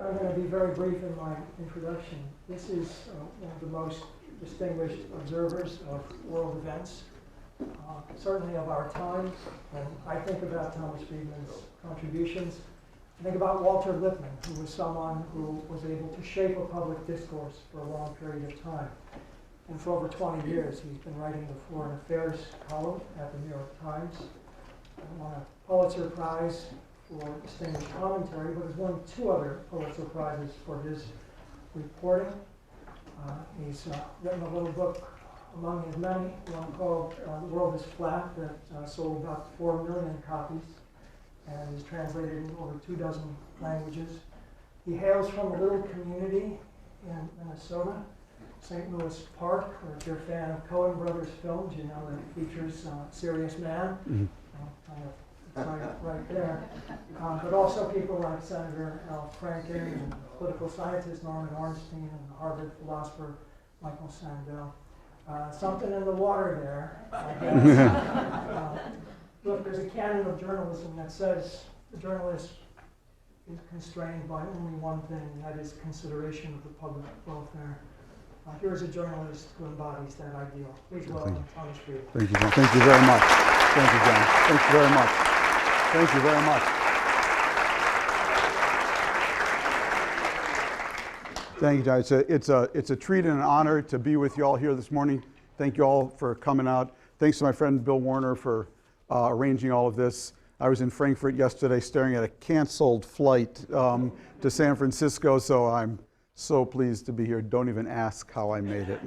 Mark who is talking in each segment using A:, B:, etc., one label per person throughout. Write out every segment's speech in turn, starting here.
A: I'm going to be very brief in my introduction. This is one of the most distinguished observers of world events, certainly of our time. When I think about Thomas Friedman's contributions, I think about Walter Lippmann, who was someone who was able to shape a public discourse for a long period of time. And for over 20 years, he's been writing the Foreign Affairs column at the New York Times. Won a Pulitzer Prize for distinguished commentary, but has won 2 other Pulitzer Prizes for his reporting. He's written a little book among his many, one called The World is Flat, that sold about 4 million copies and is translated into over 24 languages. He hails from a little community in Minnesota, St. Louis Park, or if you're a fan of Coen Brothers films, you know that it features Serious Man. Right there. But also people like Senator Al Franken and political scientist Norman Ornstein and Harvard philosopher Michael Sandel. Something in the water there, I guess. Look, there's a canon of journalism that says the journalist is constrained by only one thing, and that is consideration of the public welfare. Here's a journalist who embodies that ideal. Please welcome Thomas Friedman.
B: Thank you, John. Thank you very much. Thank you, John. Thank you very much. Thank you very much. Thank you, John. It's a treat and an honor to be with you all here this morning. Thank you all for coming out. Thanks to my friend Bill Warner for arranging all of this. I was in Frankfurt yesterday staring at a canceled flight to San Francisco, so I'm so pleased to be here. Don't even ask how I made it.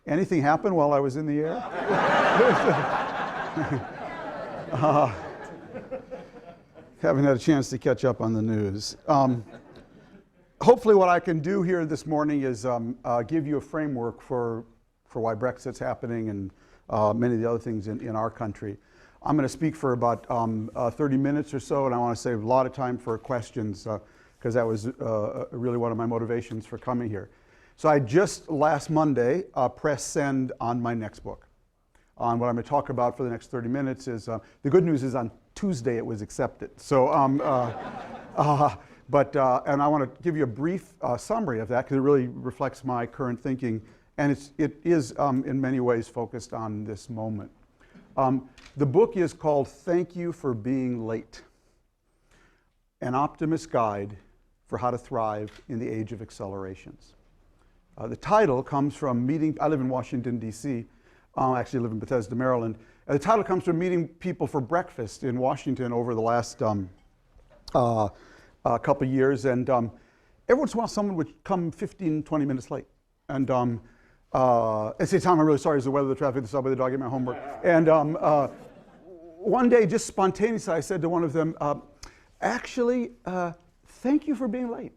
B: Anything happen while I was in the air? Haven't had a chance to catch up on the news. Hopefully what I can do here this morning is give you a framework for why Brexit's happening and many of the other things in our country. I'm going to speak for about 30 minutes or so, and I want to save a lot of time for questions because that was really one of my motivations for coming here. So I just last Monday pressed send on my next book. On what I'm going to talk about for the next 30 minutes is, the good news is on Tuesday it was accepted. So, and I want to give you a brief summary of that because it really reflects my current thinking, and it is in many ways focused on this moment. The book is called Thank You for Being Late, an optimist's guide for how to thrive in the age of accelerations. The title comes from meeting, I live in Washington, D.C., I actually live in Bethesda, Maryland. And the title comes from meeting people for breakfast in Washington over the last couple of years. And every once in a while, someone would come 15, 20 minutes late. And say, Tom, I'm really sorry. It's the weather, the traffic, the subway, the dog, get my homework. And one day, just spontaneously, I said to one of them, actually, thank you for being late.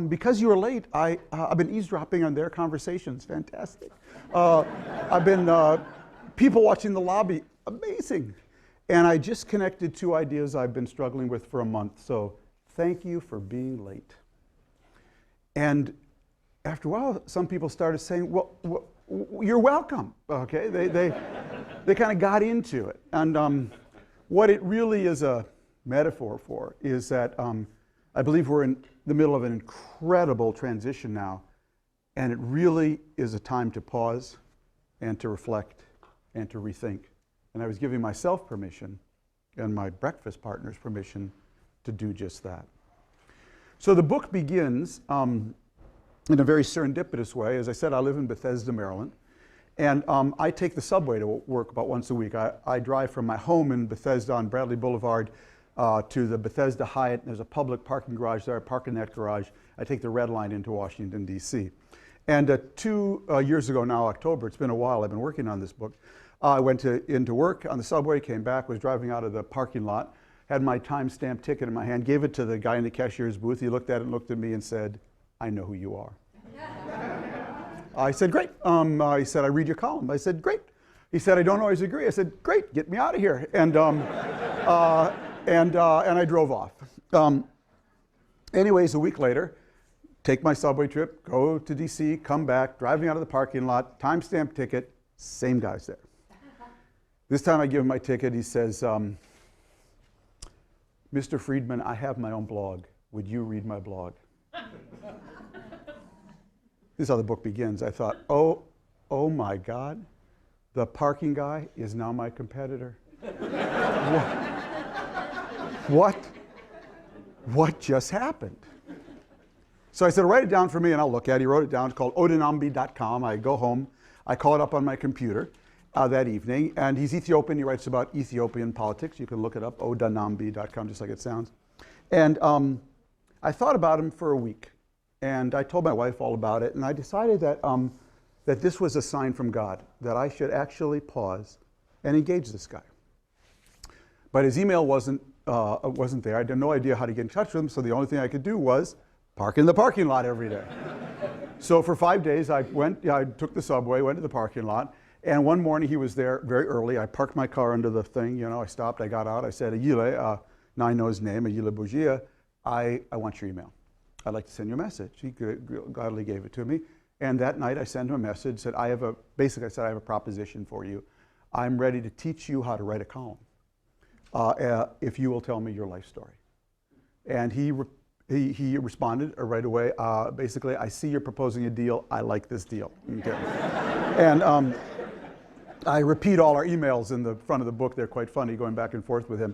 B: Because you were late, I've been eavesdropping on their conversations. Fantastic. I've been people watching the lobby. Amazing. And I just connected 2 ideas I've been struggling with for a month. So thank you for being late. And after a while, some people started saying, well, you're welcome. Okay, they kind of got into it. And what it really is a metaphor for is that I believe we're in the middle of an incredible transition now, and it really is a time to pause and to reflect and to rethink. And I was giving myself permission and my breakfast partners permission to do just that. So the book begins in a very serendipitous way. As I said, I live in Bethesda, Maryland, and I take the subway to work about once a week. I drive from my home in Bethesda on Bradley Boulevard to the Bethesda Hyatt. There's a public parking garage there. I park in that garage. I take the red line into Washington, D.C. And 2 years ago now, October, it's been a while, I've been working on this book. I went into work on the subway, came back, was driving out of the parking lot, had my time-stamped ticket in my hand, gave it to the guy in the cashier's booth. He looked at it and looked at me and said, I know who you are. I said, great. He said, I read your column. I said, great. He said, I don't always agree. I said, great, get me out of here. And I drove off. Anyways, a week later, take my subway trip, go to DC, come back, driving out of the parking lot, time-stamped ticket, same guy's there. This time I give him my ticket. He says, Mr. Friedman, I have my own blog. would you read my blog? This is how the book begins. I thought, oh my God, the parking guy is now my competitor. What just happened? So I said, write it down for me and I'll look at it. He wrote it down. It's called odinambi.com. I go home. I call it up on my computer that evening. And he's Ethiopian. He writes about Ethiopian politics. You can look it up, odinambi.com, just like it sounds. And I thought about him for a week. And I told my wife all about it. And I decided that, that this was a sign from God, that I should actually pause and engage this guy. But his email wasn't there. I had no idea how to get in touch with him. So the only thing I could do was park in the parking lot every day. So for 5 days, I took the subway, went to the parking lot. And one morning he was there very early. I parked my car under the thing. You know, I stopped, I got out. I said, Ayile, now I know his name, Ayile Bogia. I want your email. I'd like to send you a message. He gladly gave it to me. And that night I sent him a message, said, I have a proposition for you. I'm ready to teach you how to write a column if you will tell me your life story. And he responded right away. Basically, I see you're proposing a deal. I like this deal. Okay. And I repeat all our emails in the front of the book. They're quite funny, going back and forth with him.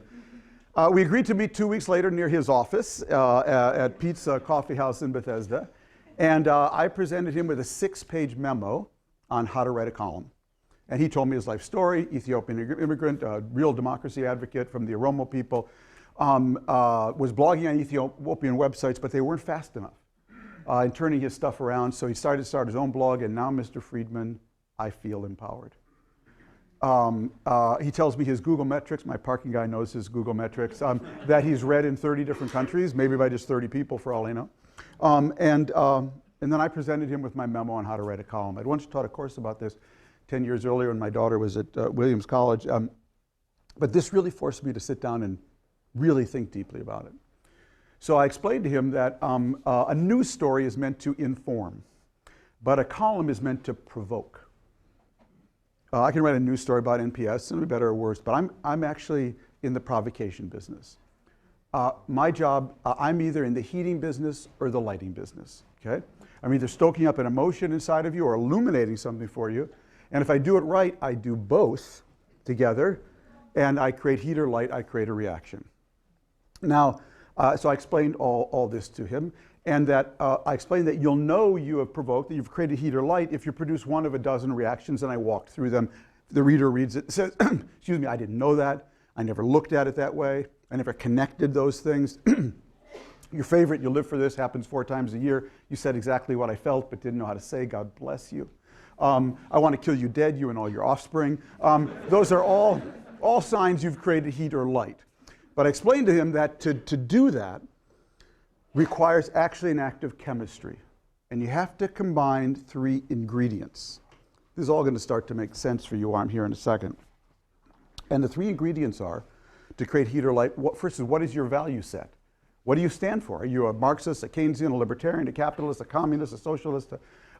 B: We agreed to meet 2 weeks later near his office at Pete's Coffee House in Bethesda. And I presented him with a 6-page memo on how to write a column. And he told me his life story, Ethiopian immigrant, real democracy advocate from the Oromo people, was blogging on Ethiopian websites, but they weren't fast enough in turning his stuff around. So he started to start his own blog, and now, Mr. Friedman, I feel empowered. He tells me his Google metrics, my parking guy knows his Google metrics, that he's read in 30 different countries, maybe by just 30 people for all I know. And then I presented him with my memo on how to write a column. I'd once taught a course about this 10 years earlier when my daughter was at Williams College. But this really forced me to sit down and really think deeply about it. So I explained to him that a news story is meant to inform, but a column is meant to provoke. I can write a news story about NPS, and be better or worse, but I'm actually in the provocation business. My job, I'm either in the heating business or the lighting business, okay? I'm either stoking up an emotion inside of you or illuminating something for you. And if I do it right, I do both together, and I create heat or light, I create a reaction. Now, so I explained all this to him, and that I explained that you'll know you have provoked, that you've created heat or light if you produce one of a dozen reactions, and I walked through them. The reader reads it, says, excuse me, I didn't know that. I never looked at it that way. I never connected those things. Your favorite, you live for this, happens 4 times a year. You said exactly what I felt, but didn't know how to say, God bless you. I want to kill you dead, you and all your offspring. Those are all signs you've created heat or light. But I explained to him that to do that requires actually an act of chemistry. And you have to combine 3 ingredients. This is all going to start to make sense for you while I'm here in a second. And the 3 ingredients are, to create heat or light, first is, what is your value set? What do you stand for? Are you a Marxist, a Keynesian, a libertarian, a capitalist, a communist, a socialist?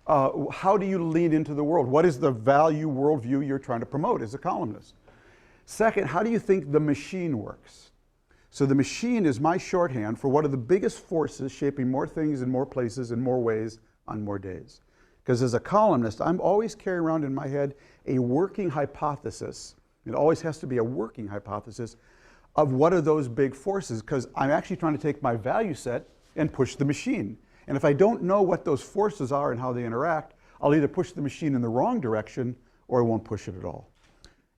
B: How do you lean into the world? What is the value worldview you're trying to promote as a columnist? Second, how do you think the machine works? So the machine is my shorthand for what are the biggest forces shaping more things in more places in more ways on more days. Because as a columnist, I'm always carrying around in my head a working hypothesis. It always has to be a working hypothesis of what are those big forces, because I'm actually trying to take my value set and push the machine. And if I don't know what those forces are and how they interact, I'll either push the machine in the wrong direction or I won't push it at all.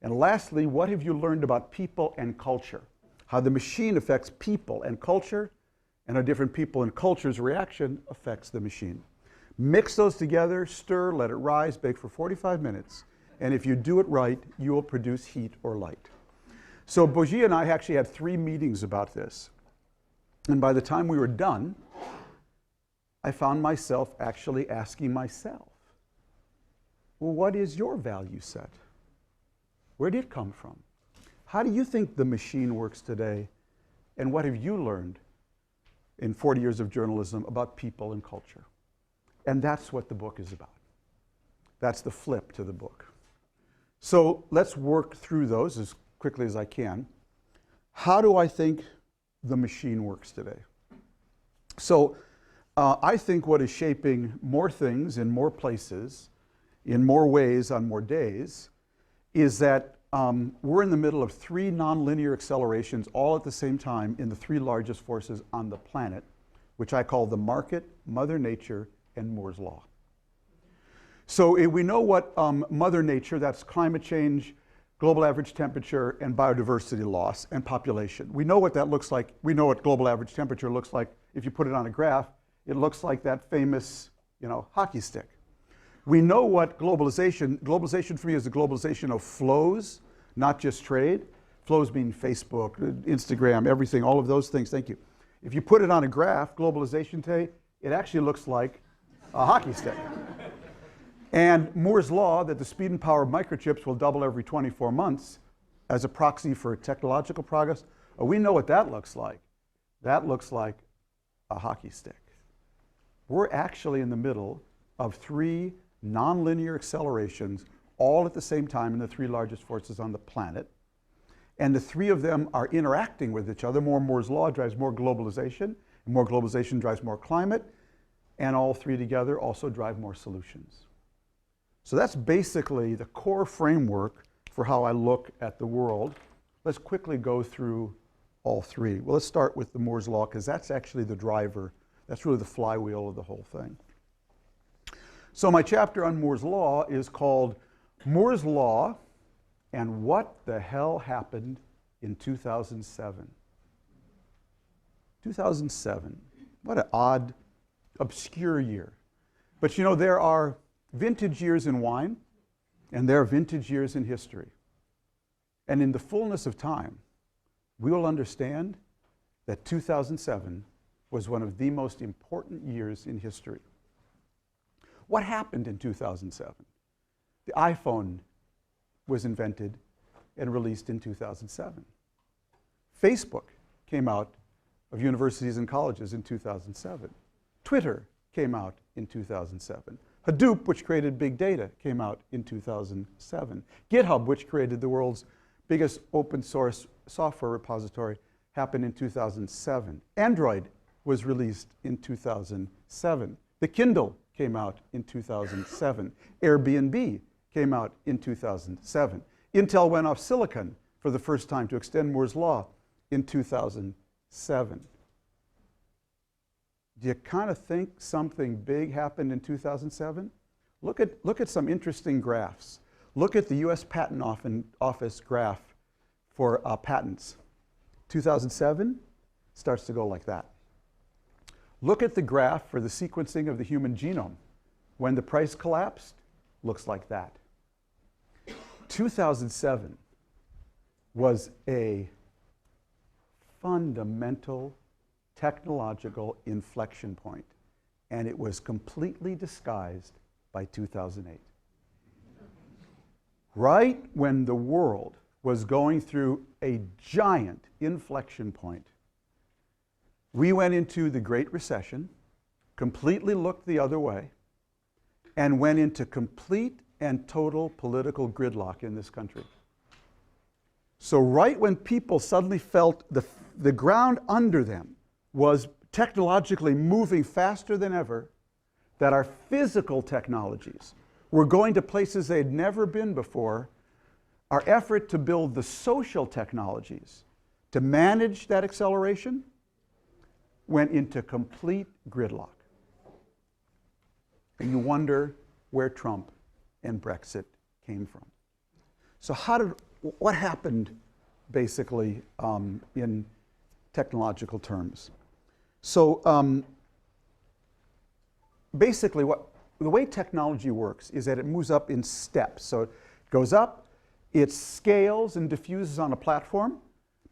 B: And lastly, what have you learned about people and culture? How the machine affects people and culture, and how different people and culture's reaction affects the machine. Mix those together, stir, let it rise, bake for 45 minutes. And if you do it right, you will produce heat or light. So Bogia and I actually had 3 meetings about this. And by the time we were done, I found myself actually asking myself, well, what is your value set? Where did it come from? How do you think the machine works today? And what have you learned in 40 years of journalism about people and culture? And that's what the book is about. That's the flip to the book. So let's work through those as quickly as I can. How do I think the machine works today? So I think what is shaping more things in more places, in more ways on more days, is that we're in the middle of three nonlinear accelerations all at the same time in the three largest forces on the planet, which I call the market, Mother Nature, and Moore's Law. So we know what Mother Nature, that's climate change, global average temperature, and biodiversity loss, and population. We know what that looks like. We know what global average temperature looks like. If you put it on a graph, it looks like that famous, hockey stick. We know what globalization for me is the globalization of flows, not just trade. Flows mean Facebook, Instagram, everything, all of those things, thank you. If you put it on a graph, globalization today, it actually looks like a hockey stick. And Moore's Law, that the speed and power of microchips will double every 24 months as a proxy for technological progress, we know what that looks like. That looks like a hockey stick. We're actually in the middle of three nonlinear accelerations all at the same time in the three largest forces on the planet. And the three of them are interacting with each other. More Moore's Law drives more globalization, and more globalization drives more climate, and all three together also drive more solutions. So that's basically the core framework for how I look at the world. Let's quickly go through all three. Well, let's start with the Moore's Law, because that's actually the driver. That's really the flywheel of the whole thing. So my chapter on Moore's Law is called Moore's Law and What the Hell Happened in 2007. 2007, what an odd, obscure year. But there are vintage years in wine, and there are vintage years in history. And in the fullness of time, we will understand that 2007 was one of the most important years in history. What happened in 2007? The iPhone was invented and released in 2007. Facebook came out of universities and colleges in 2007. Twitter came out in 2007. Hadoop, which created big data, came out in 2007. GitHub, which created the world's biggest open source software repository, happened in 2007. Android was released in 2007. The Kindle came out in 2007. Airbnb came out in 2007. Intel went off silicon for the first time to extend Moore's Law in 2007. Do you kind of think something big happened in 2007? Look at some interesting graphs. Look at the US Patent Office graph for patents. 2007 starts to go like that. Look at the graph for the sequencing of the human genome. When the price collapsed, looks like that. 2007 was a fundamental technological inflection point, and it was completely disguised by 2008. Right when the world was going through a giant inflection point, we went into the Great Recession, completely looked the other way, and went into complete and total political gridlock in this country. So right when people suddenly felt the ground under them was technologically moving faster than ever, that our physical technologies were going to places they'd never been before, our effort to build the social technologies to manage that acceleration went into complete gridlock. And you wonder where Trump and Brexit came from. So what happened basically in technological terms? So basically the way technology works is that it moves up in steps. So it goes up, it scales and diffuses on a platform,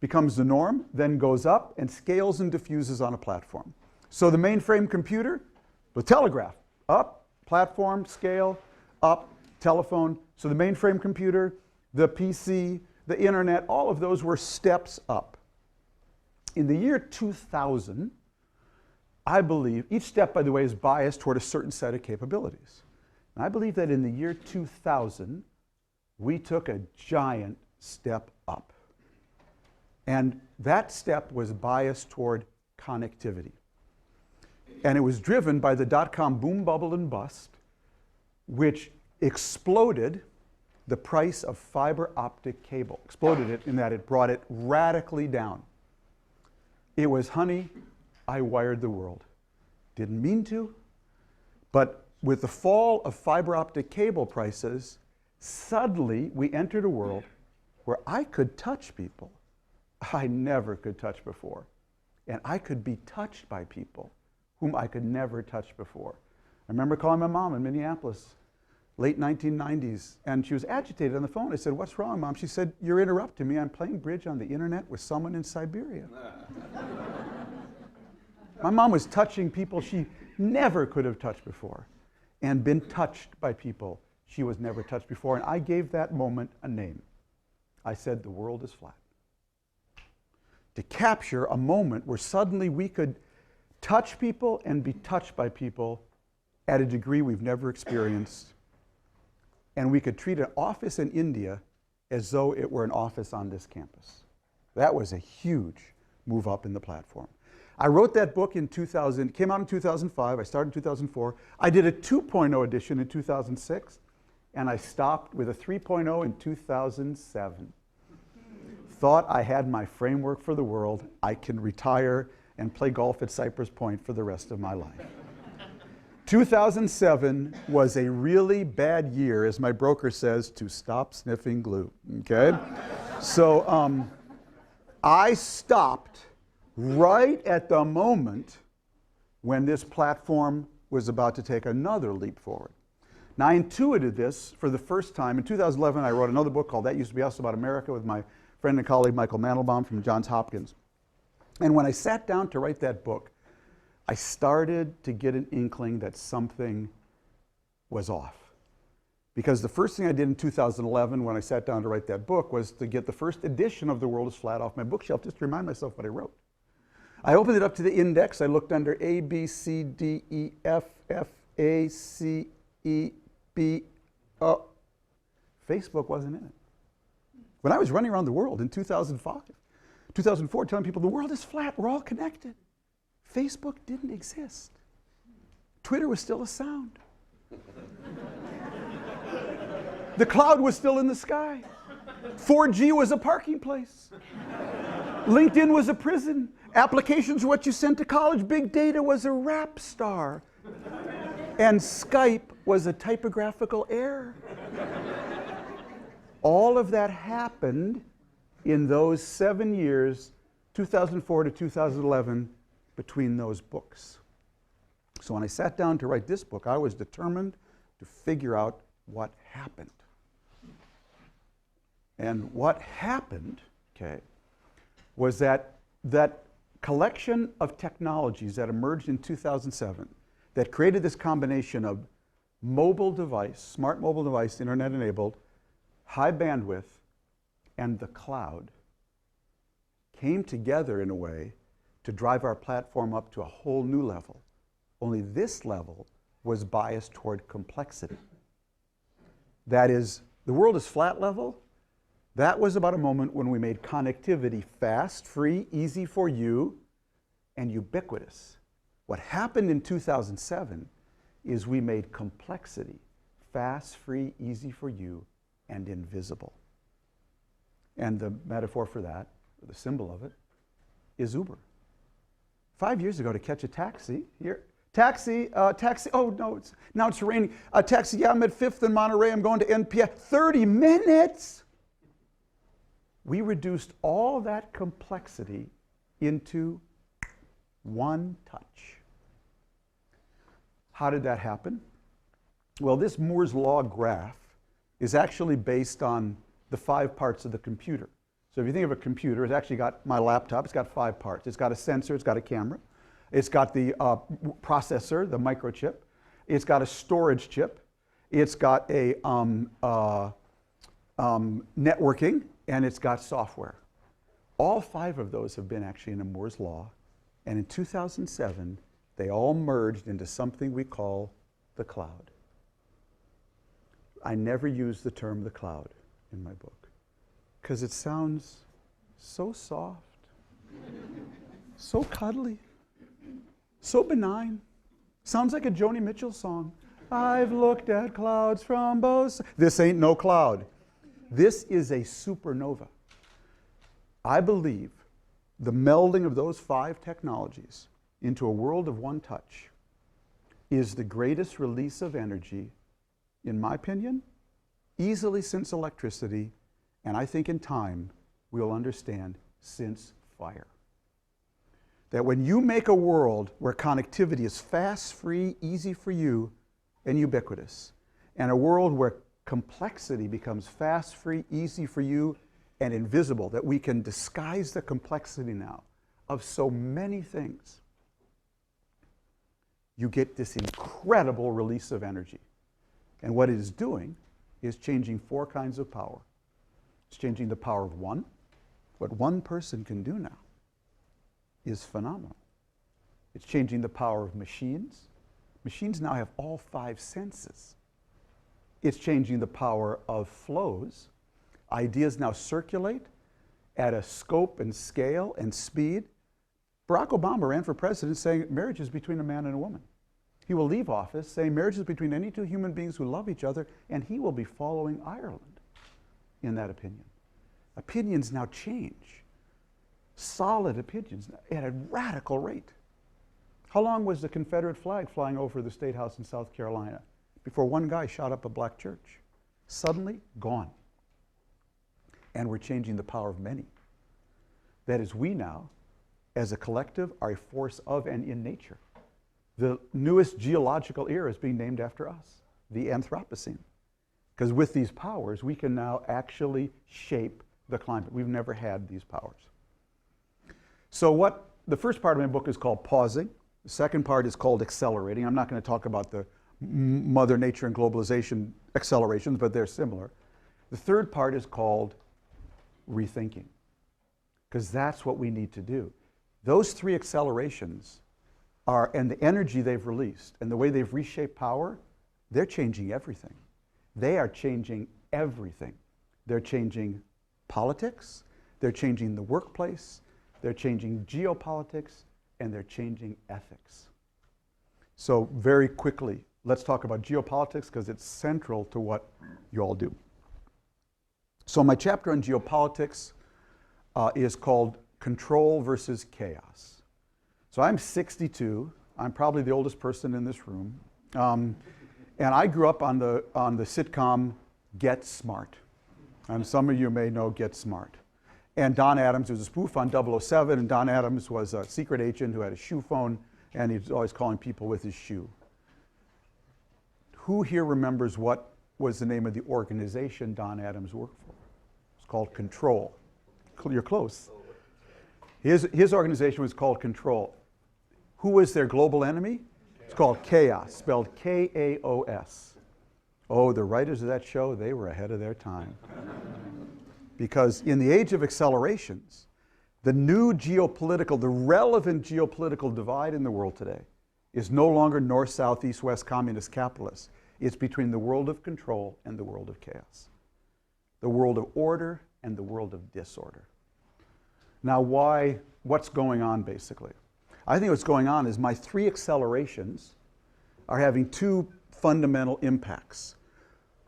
B: becomes the norm, then goes up and scales and diffuses on a platform. So the mainframe computer, the telegraph, up, platform, scale, up, telephone. So the mainframe computer, the PC, the internet, all of those were steps up. In the year 2000, I believe, each step, by the way, is biased toward a certain set of capabilities. And I believe that in the year 2000, we took a giant step up. And that step was biased toward connectivity. And it was driven by the dot-com boom, bubble, and bust, which exploded the price of fiber optic cable. Exploded it in that it brought it radically down. It was, honey, I wired the world. Didn't mean to, but with the fall of fiber optic cable prices, suddenly we entered a world where I could touch people I never could touch before. And I could be touched by people whom I could never touch before. I remember calling my mom in Minneapolis, late 1990s, and she was agitated on the phone. I said, "What's wrong, Mom?" She said, "You're interrupting me. I'm playing bridge on the internet with someone in Siberia." My mom was touching people she never could have touched before and been touched by people she was never touched before. And I gave that moment a name. I said, "The world is flat." To capture a moment where suddenly we could touch people and be touched by people at a degree we've never experienced. And we could treat an office in India as though it were an office on this campus. That was a huge move up in the platform. I wrote that book in 2000, it came out in 2005, I started in 2004. I did a 2.0 edition in 2006, and I stopped with a 3.0 in 2007. Thought I had my framework for the world. I can retire and play golf at Cypress Point for the rest of my life. 2007 was a really bad year, as my broker says, to stop sniffing glue, okay? So I stopped right at the moment when this platform was about to take another leap forward. Now, I intuited this for the first time. In 2011, I wrote another book called That Used to Be Us About America with my friend and colleague Michael Mandelbaum from Johns Hopkins. And when I sat down to write that book, I started to get an inkling that something was off. Because the first thing I did in 2011 when I sat down to write that book was to get the first edition of The World is Flat off my bookshelf just to remind myself what I wrote. I opened it up to the index. I looked under A, B, C, D, E, F, F, A, C, E, B, O. Facebook wasn't in it. When I was running around the world in 2005, 2004, telling people the world is flat, we're all connected, Facebook didn't exist. Twitter was still a sound. The cloud was still in the sky. 4G was a parking place. LinkedIn was a prison. Applications were what you sent to college. Big data was a rap star. And Skype was a typographical error. All of that happened in those 7 years, 2004 to 2011, between those books. So when I sat down to write this book, I was determined to figure out what happened. And what happened, okay, was that collection of technologies that emerged in 2007 that created this combination of mobile device, smart mobile device, internet-enabled, high bandwidth, and the cloud came together in a way to drive our platform up to a whole new level. Only this level was biased toward complexity. That is, the world is flat level. That was about a moment when we made connectivity fast, free, easy for you, and ubiquitous. What happened in 2007 is we made complexity fast, free, easy for you, and invisible. And the metaphor for that, the symbol of it, is Uber. 5 years ago, to catch a taxi, taxi, oh no, now it's raining. Taxi, yeah, I'm at 5th and Monterey, I'm going to NPS. 30 minutes! We reduced all that complexity into one touch. How did that happen? Well, this Moore's Law graph is actually based on the 5 parts of the computer. So if you think of a computer, it's actually got my laptop, it's got 5 parts. It's got a sensor, it's got a camera, it's got the processor, the microchip, it's got a storage chip, it's got a networking, and it's got software. All 5 of those have been actually in a Moore's Law, and in 2007, they all merged into something we call the cloud. I never use the term the cloud in my book because it sounds so soft, so cuddly, so benign. Sounds like a Joni Mitchell song. I've looked at clouds from both sides. This ain't no cloud. This is a supernova. I believe the melding of those 5 technologies into a world of one touch is the greatest release of energy, in my opinion, easily since electricity, and I think in time we'll understand since fire. That when you make a world where connectivity is fast, free, easy for you, and ubiquitous, and a world where complexity becomes fast, free, easy for you, and invisible, that we can disguise the complexity now of so many things, you get this incredible release of energy. And what it is doing is changing 4 kinds of power. It's changing the power of one. What one person can do now is phenomenal. It's changing the power of machines. Machines now have all 5 senses. It's changing the power of flows. Ideas now circulate at a scope and scale and speed. Barack Obama ran for president saying marriage is between a man and a woman. He will leave office saying marriage is between any 2 human beings who love each other, and he will be following Ireland in that opinion. Opinions now change. Solid opinions at a radical rate. How long was the Confederate flag flying over the State House in South Carolina before one guy shot up a black church? Suddenly, gone. And we're changing the power of many. That is, we now, as a collective, are a force of and in nature. The newest geological era is being named after us, the Anthropocene. Because with these powers, we can now actually shape the climate. We've never had these powers. So the first part of my book is called Pausing. The second part is called Accelerating. I'm not going to talk about the Mother Nature and globalization accelerations, but they're similar. The third part is called Rethinking, because that's what we need to do. Those 3 accelerations and the energy they've released and the way they've reshaped power, they're changing everything. They are changing everything. They're changing politics, they're changing the workplace, they're changing geopolitics, and they're changing ethics. So very quickly, let's talk about geopolitics because it's central to what you all do. So my chapter on geopolitics is called Control versus Chaos. So I'm 62. I'm probably the oldest person in this room. And I grew up on the sitcom Get Smart. And some of you may know Get Smart. And Don Adams was a spoof on 007, and Don Adams was a secret agent who had a shoe phone, and he was always calling people with his shoe. Who here remembers what was the name of the organization Don Adams worked for? It's called Control. You're close. His organization was called Control. Who was their global enemy? It's called Chaos, spelled K-A-O-S. Oh, the writers of that show, they were ahead of their time. Because in the age of accelerations, the new geopolitical, the relevant geopolitical divide in the world today is no longer north, south, east, west, communist, capitalist. It's between the world of control and the world of chaos. The world of order and the world of disorder. Now what's going on basically? I think what's going on is my 3 accelerations are having 2 fundamental impacts.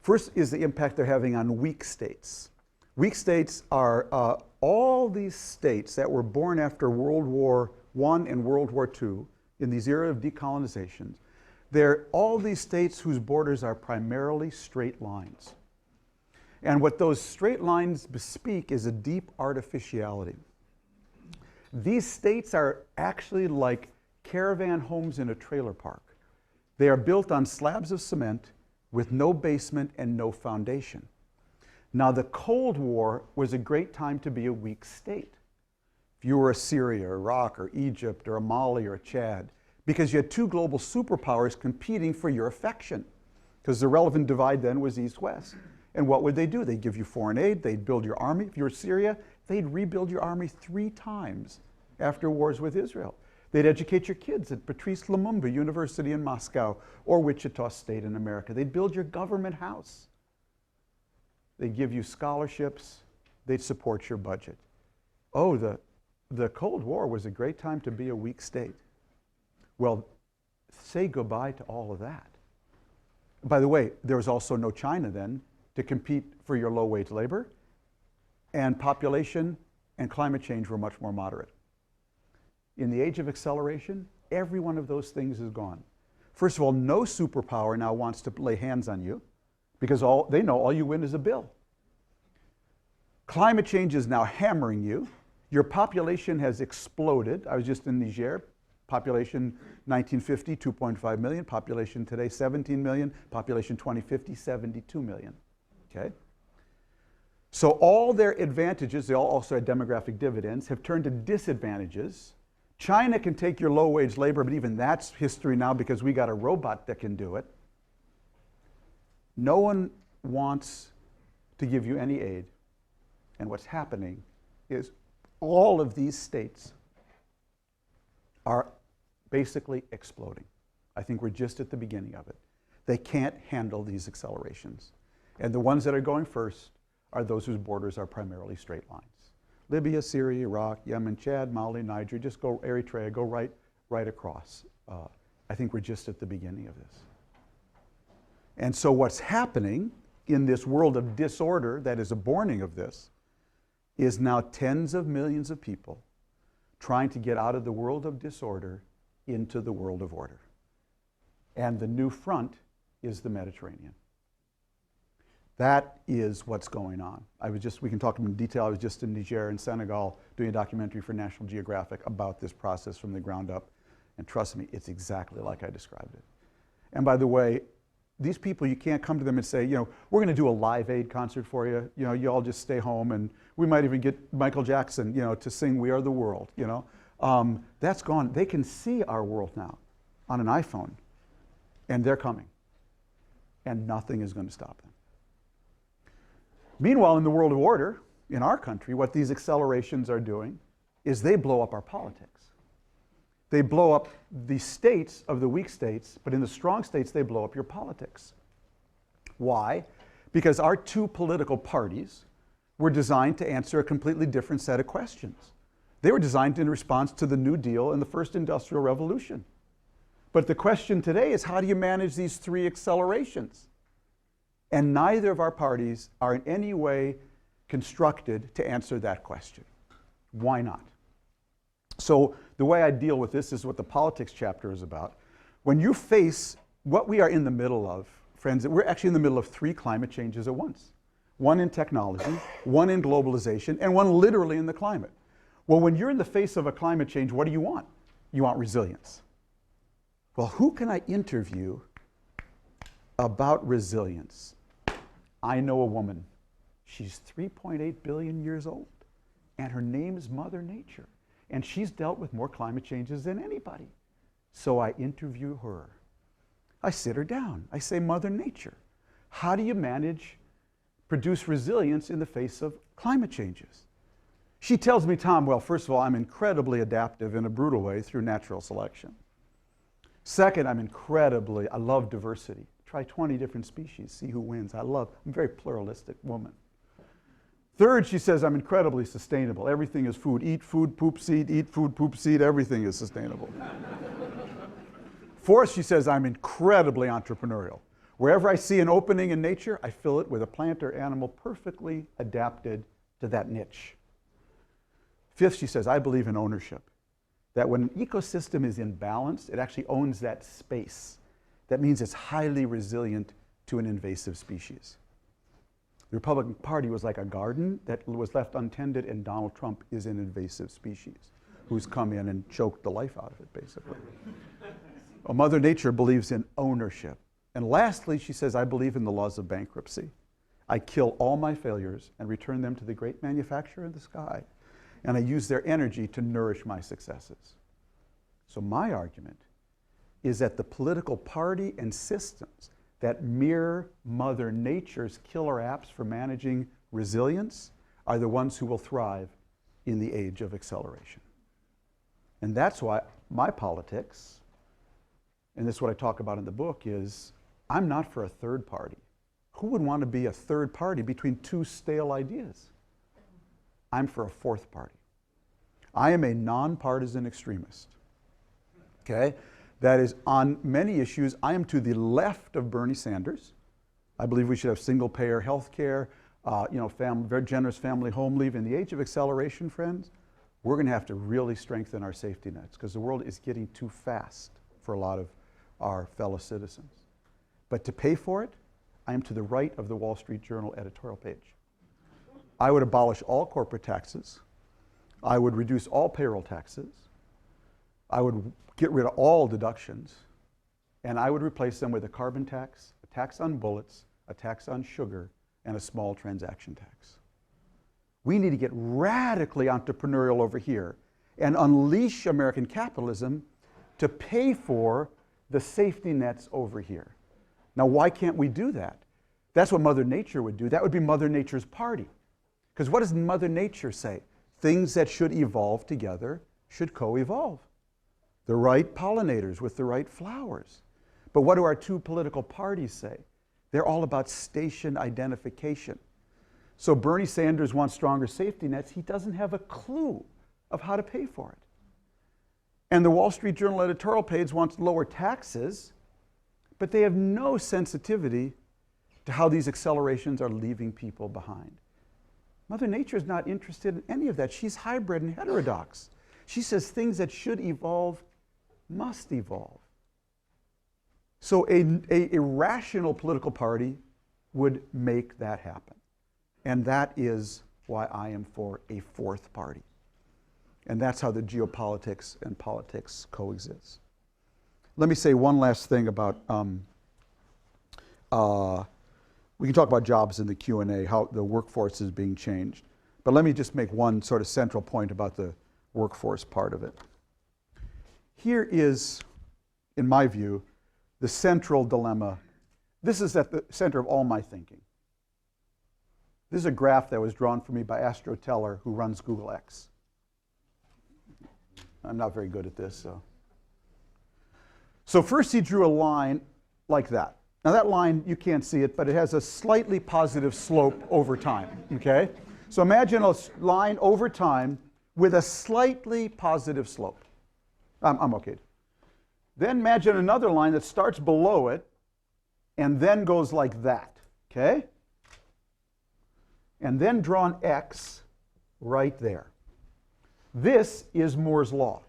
B: First is the impact they're having on weak states. Weak states are all these states that were born after World War I and World War II in these era of decolonization. They're all these states whose borders are primarily straight lines. And what those straight lines bespeak is a deep artificiality. These states are actually like caravan homes in a trailer park. They are built on slabs of cement with no basement and no foundation. Now, the Cold War was a great time to be a weak state. If you were a Syria, or Iraq, or Egypt, or a Mali, or a Chad, because you had 2 global superpowers competing for your affection, because the relevant divide then was East-West. And what would they do? They'd give you foreign aid, they'd build your army. If you were Syria, they'd rebuild your army 3 times after wars with Israel. They'd educate your kids at Patrice Lumumba University in Moscow or Wichita State in America. They'd build your government house. They'd give you scholarships. They'd support your budget. Oh, the Cold War was a great time to be a weak state. Well, say goodbye to all of that. By the way, there was also no China then to compete for your low-wage labor, and population and climate change were much more moderate. In the age of acceleration, every one of those things is gone. First of all, no superpower now wants to lay hands on you because they know all you win is a bill. Climate change is now hammering you. Your population has exploded. I was just in Niger. Population 1950, 2.5 million. Population today, 17 million. Population 2050, 72 million. Okay? So all their advantages, they all also had demographic dividends, have turned to disadvantages. China can take your low-wage labor, but even that's history now because we got a robot that can do it. No one wants to give you any aid. And what's happening is all of these states are basically exploding. I think we're just at the beginning of it. They can't handle these accelerations. And the ones that are going first are those whose borders are primarily straight lines. Libya, Syria, Iraq, Yemen, Chad, Mali, Niger, just go Eritrea, go right across. I think we're just at the beginning of this. And so what's happening in this world of disorder that is a borning of this is now tens of millions of people trying to get out of the world of disorder into the world of order. And the new front is the Mediterranean. That is what's going on. We can talk in detail. I was just in Niger and Senegal doing a documentary for National Geographic about this process from the ground up. And trust me, it's exactly like I described it. And by the way, these people, you can't come to them and say, we're going to do a Live Aid concert for you. You all just stay home, and we might even get Michael Jackson, to sing "We Are the World." That's gone. They can see our world now on an iPhone, and they're coming, and nothing is going to stop them. Meanwhile, in the world of order, in our country, what these accelerations are doing is they blow up our politics. They blow up the states of the weak states, but in the strong states, they blow up your politics. Why? Because our two political parties were designed to answer a completely different set of questions. They were designed in response to the New Deal and the first industrial revolution. But the question today is, how do you manage these three accelerations? And neither of our parties are in any way constructed to answer that question. Why not? So the way I deal with this is what the politics chapter is about. When you face what we are in the middle of, friends, we're actually in the middle of three climate changes at once. One in technology, one in globalization, and one literally in the climate. Well, when you're in the face of a climate change, what do you want? You want resilience. Well, who can I interview about resilience? I know a woman. She's 3.8 billion years old, and her name is Mother Nature. And she's dealt with more climate changes than anybody. So I interview her. I sit her down. I say, Mother Nature, how do you produce resilience in the face of climate changes? She tells me, Tom, well, first of all, I'm incredibly adaptive in a brutal way through natural selection. Second, I love diversity. Try 20 different species, see who wins. I'm a very pluralistic woman. Third, she says, I'm incredibly sustainable. Everything is food. Eat food, poop seed, eat food, poop seed. Everything is sustainable. Fourth, she says, I'm incredibly entrepreneurial. Wherever I see an opening in nature, I fill it with a plant or animal perfectly adapted to that niche. Fifth, she says, I believe in ownership. That when an ecosystem is in balance, it actually owns that space. That means it's highly resilient to an invasive species. The Republican Party was like a garden that was left untended, and Donald Trump is an invasive species who's come in and choked the life out of it, basically. Well, Mother Nature believes in ownership. And lastly, she says, I believe in the laws of bankruptcy. I kill all my failures and return them to the great manufacturer in the sky. And I use their energy to nourish my successes. So my argument is that the political party and systems that mirror Mother Nature's killer apps for managing resilience are the ones who will thrive in the age of acceleration. And that's why my politics, and this is what I talk about in the book, is I'm not for a third party. Who would want to be a third party between two stale ideas? I'm for a fourth party. I am a nonpartisan extremist. Okay? that is on many issues. I am to the left of Bernie Sanders. I believe we should have single-payer health care, very generous family home leave. In the age of acceleration, friends, we're going to have to really strengthen our safety nets because the world is getting too fast for a lot of our fellow citizens. But to pay for it, I am to the right of the Wall Street Journal editorial page. I would abolish all corporate taxes. I would reduce all payroll taxes. I would get rid of all deductions. And I would replace them with a carbon tax, a tax on bullets, a tax on sugar, and a small transaction tax. We need to get radically entrepreneurial over here and unleash American capitalism to pay for the safety nets over here. Now, why can't we do that? That's what Mother Nature would do. That would be Mother Nature's party. Because what does Mother Nature say? Things that should evolve together should co-evolve. The right pollinators with the right flowers. But what do our two political parties say? They're all about station identification. So Bernie Sanders wants stronger safety nets. He doesn't have a clue of how to pay for it. And the Wall Street Journal editorial page wants lower taxes, but they have no sensitivity to how these accelerations are leaving people behind. Mother Nature is not interested in any of that. She's hybrid and heterodox. She says things that should evolve must evolve. So a rational political party would make that happen. And that is why I am for a fourth party. And that's how the geopolitics and politics coexist. Let me say one last thing about, we can talk about jobs in the Q&A, how the workforce is being changed. But let me just make one sort of central point about the workforce part of it. Here is, in my view, the central dilemma. This is at the center of all my thinking. This is a graph that was drawn for me by Astro Teller, who runs Google X. I'm not very good at this, so first he drew a line like that. Now that line, you can't see it, but it has a slightly positive slope over time, okay? So imagine a line over time with a slightly positive slope. I'm okay. Then imagine another line that starts below it and then goes like that, okay? And then draw an X right there. This is Moore's law.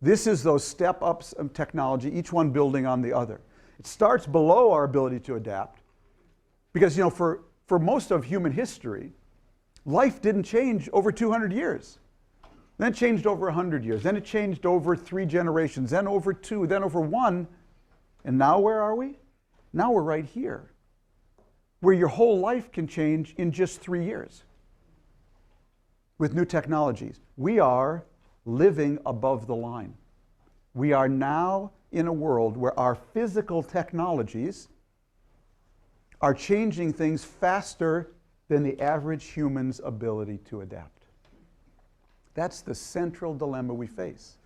B: This is those step-ups of technology, each one building on the other. It starts below our ability to adapt because, for most of human history, life didn't change over 200 years. Then it changed over 100 years. Then it changed over 3 generations, then over 2, then over 1. And now where are we? Now we're right here, where your whole life can change in just 3 years with new technologies. We are living above the line. We are now in a world where our physical technologies are changing things faster than the average human's ability to adapt. That's the central dilemma we face.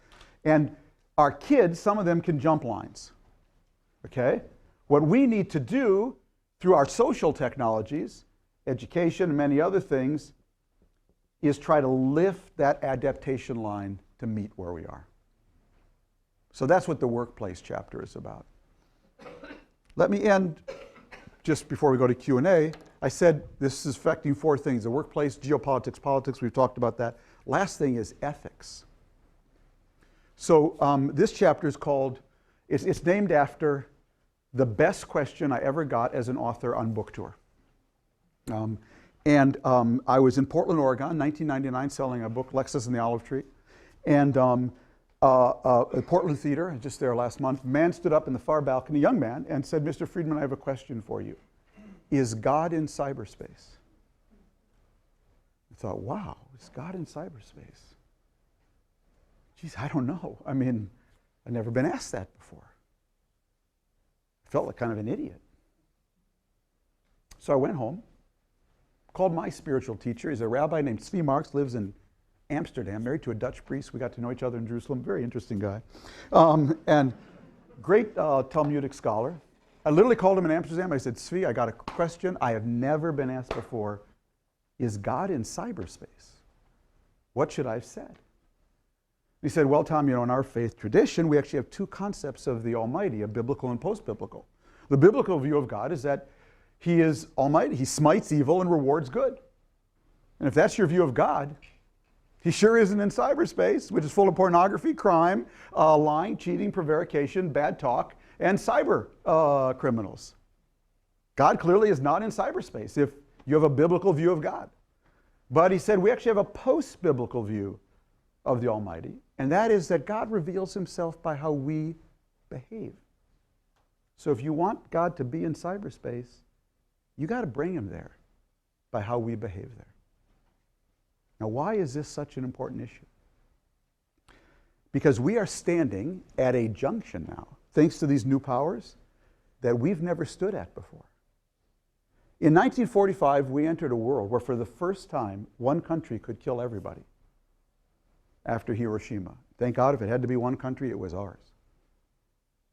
B: And our kids, some of them can jump lines, okay? What we need to do through our social technologies, education and many other things, is try to lift that adaptation line to meet where we are. So that's what the workplace chapter is about. Let me end, just before we go to Q&A, I said this is affecting 4 things: the workplace, geopolitics, politics, we've talked about that. Last thing is ethics. So this chapter is called, it's named after the best question I ever got as an author on book tour. I was in Portland, Oregon, 1999, selling a book, Lexus and the Olive Tree. And at Portland Theater, just there last month, a man stood up in the far balcony, a young man, and said, "Mr. Friedman, I have a question for you. Is God in cyberspace?" I thought, wow, is God in cyberspace? Geez, I don't know. I mean, I've never been asked that before. I felt like kind of an idiot. So I went home, called my spiritual teacher. He's a rabbi named Zvi Marx, lives in Amsterdam, married to a Dutch priest. We got to know each other in Jerusalem. Very interesting guy. And great Talmudic scholar. I literally called him in Amsterdam. I said, "Zvi, I got a question I have never been asked before. Is God in cyberspace? What should I have said?" He said, well, Tom, in our faith tradition, we actually have two concepts of the Almighty, a biblical and post-biblical. The biblical view of God is that He is Almighty. He smites evil and rewards good. And if that's your view of God, He sure isn't in cyberspace, which is full of pornography, crime, lying, cheating, prevarication, bad talk, and cyber criminals. God clearly is not in cyberspace if you have a biblical view of God. But he said we actually have a post-biblical view of the Almighty, and that is that God reveals Himself by how we behave. So if you want God to be in cyberspace, you got to bring Him there by how we behave there. Now, why is this such an important issue? Because we are standing at a junction now, thanks to these new powers, that we've never stood at before. In 1945, we entered a world where for the first time, one country could kill everybody after Hiroshima. Thank God, if it had to be one country, it was ours.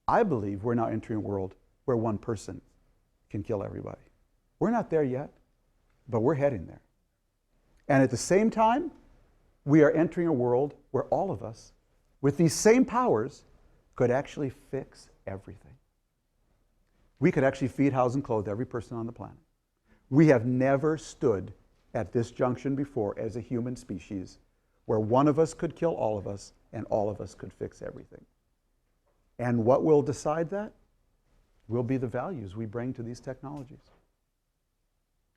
B: I believe we're now entering a world where one person can kill everybody. We're not there yet, but we're heading there. And at the same time, we are entering a world where all of us, with these same powers, could actually fix everything. We could actually feed, house, and clothe every person on the planet. We have never stood at this junction before as a human species where one of us could kill all of us and all of us could fix everything. And what will decide that will be the values we bring to these technologies.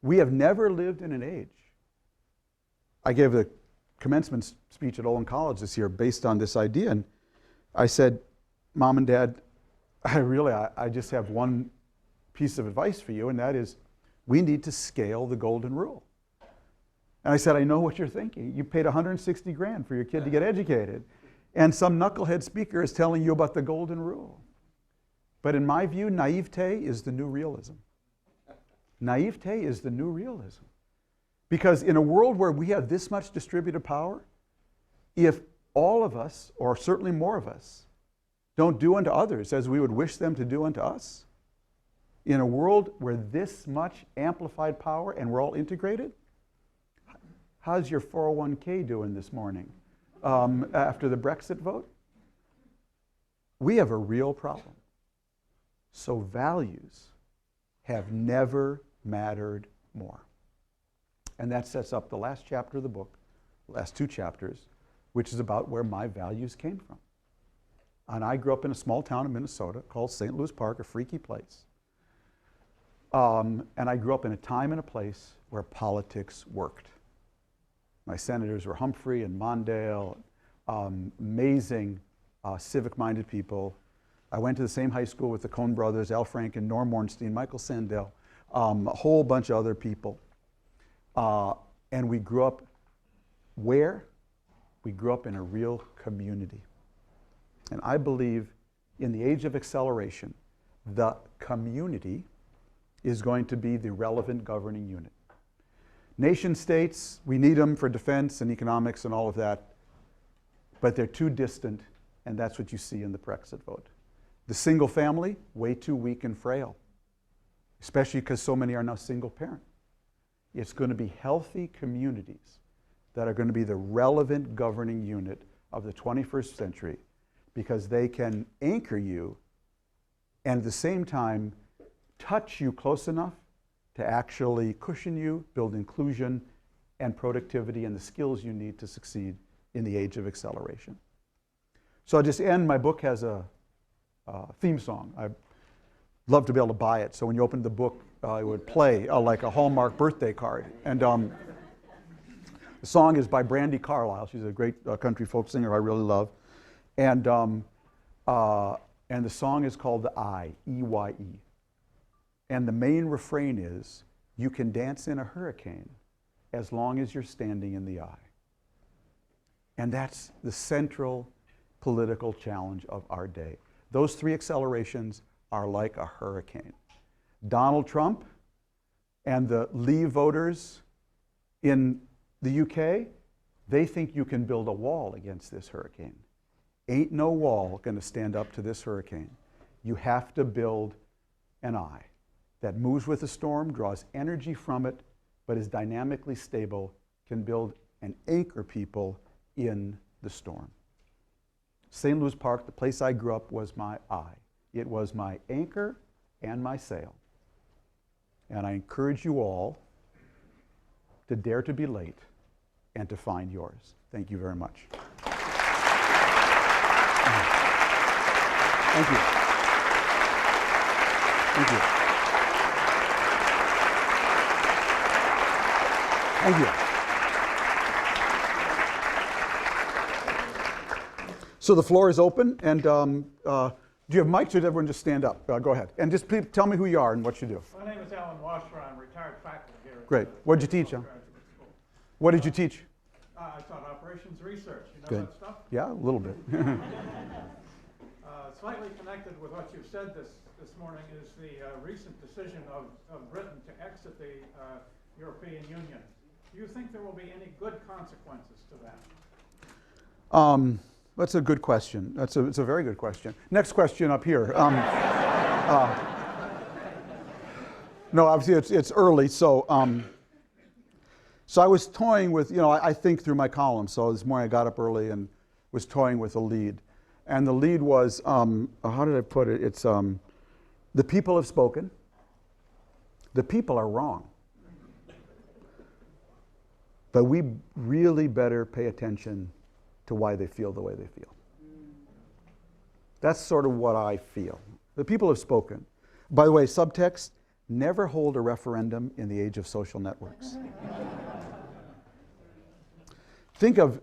B: We have never lived in an age. I gave a commencement speech at Olin College this year based on this idea, and I said, Mom and Dad, I just have one piece of advice for you, and that is we need to scale the golden rule. And I said, I know what you're thinking. You paid 160 grand for your kid to get educated, and some knucklehead speaker is telling you about the golden rule. But in my view, naivete is the new realism. Naivete is the new realism. Because in a world where we have this much distributed power, if all of us, or certainly more of us, don't do unto others as we would wish them to do unto us, in a world where this much amplified power and we're all integrated, how's your 401k doing this morning after the Brexit vote? We have a real problem. So values have never mattered more. And that sets up the last chapter of the book, the last two chapters, which is about where my values came from. And I grew up in a small town in Minnesota called St. Louis Park, a freaky place. And I grew up in a time and a place where politics worked. My senators were Humphrey and Mondale, amazing civic-minded people. I went to the same high school with the Coen brothers, Al Franken, Norm Ornstein, Michael Sandel, a whole bunch of other people. And we grew up where? We grew up in a real community. And I believe in the age of acceleration, the community is going to be the relevant governing unit. Nation states, we need them for defense and economics and all of that, but they're too distant, and that's what you see in the Brexit vote. The single family, way too weak and frail, especially because so many are now single parent. It's going to be healthy communities that are going to be the relevant governing unit of the 21st century because they can anchor you and at the same time touch you close enough to actually cushion you, build inclusion and productivity and the skills you need to succeed in the age of acceleration. So I'll just end. My book has a theme song. I'd love to be able to buy it. So when you open the book, it would play like a Hallmark birthday card. And the song is by Brandi Carlile. She's a great country folk singer I really love. And the song is called The Eye, E-Y-E. And the main refrain is, you can dance in a hurricane as long as you're standing in the eye. And that's the central political challenge of our day. Those three accelerations are like a hurricane. Donald Trump and the Leave voters in the UK, they think you can build a wall against this hurricane. Ain't no wall going to stand up to this hurricane. You have to build an eye that moves with the storm, draws energy from it, but is dynamically stable, can build and anchor people in the storm. St. Louis Park, the place I grew up, was my eye. It was my anchor and my sail. And I encourage you all to dare to be late and to find yours. Thank you very much. Thank you. Thank you. Thank you. So the floor is open, and do you have mics, or does everyone just stand up? Go ahead. And just please tell me who you are and what you do.
C: My name is Alan Washer. I'm retired faculty here.
B: Great. What did you teach, Alan? What did you teach?
C: I taught operations research. You know
B: Good.
C: that stuff?
B: Yeah, a little bit.
C: Slightly connected with what you've said this morning is the recent decision of Britain to exit the European Union. Do you think there will be any good consequences to that?
B: That's a good question. It's a very good question. Next question up here. No, obviously it's early, so I was toying with, I think through my column. So this morning I got up early and was toying with a lead. And the lead was, how did I put it? It's, the people have spoken. The people are wrong. But we really better pay attention to why they feel the way they feel. That's sort of what I feel. The people have spoken. By the way, subtext, never hold a referendum in the age of social networks. Think of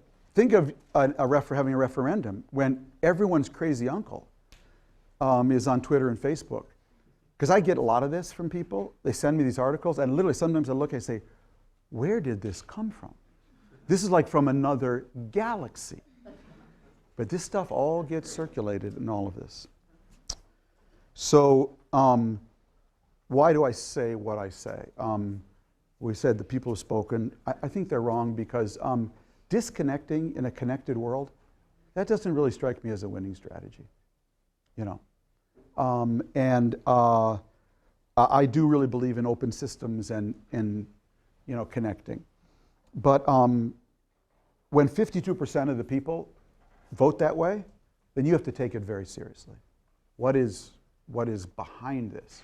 B: having a referendum when everyone's crazy uncle is on Twitter and Facebook. Because I get a lot of this from people. They send me these articles, and literally sometimes I look and say, where did this come from? This is like from another galaxy. But this stuff all gets circulated in all of this. So why do I say what I say? We said the people have spoken. I think they're wrong because disconnecting in a connected world, that doesn't really strike me as a winning strategy. I do really believe in open systems and connecting. But when 52% of the people vote that way, then you have to take it very seriously. What is behind this?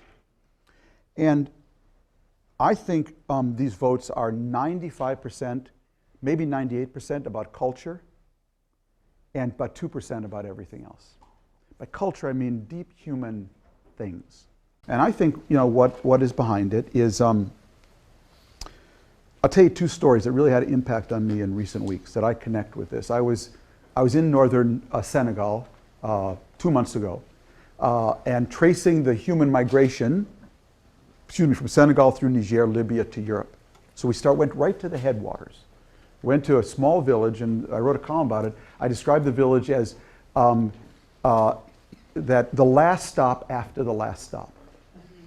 B: And I think these votes are 95%, maybe 98% about culture, and about 2% about everything else. By culture, I mean deep human things. And I think what is behind it is, I'll tell you two stories that really had an impact on me in recent weeks that I connect with this. I was in northern Senegal 2 months ago, and tracing the human migration, from Senegal through Niger, Libya to Europe. So we went right to the headwaters. Went to a small village, and I wrote a column about it. I described the village as that the last stop after the last stop.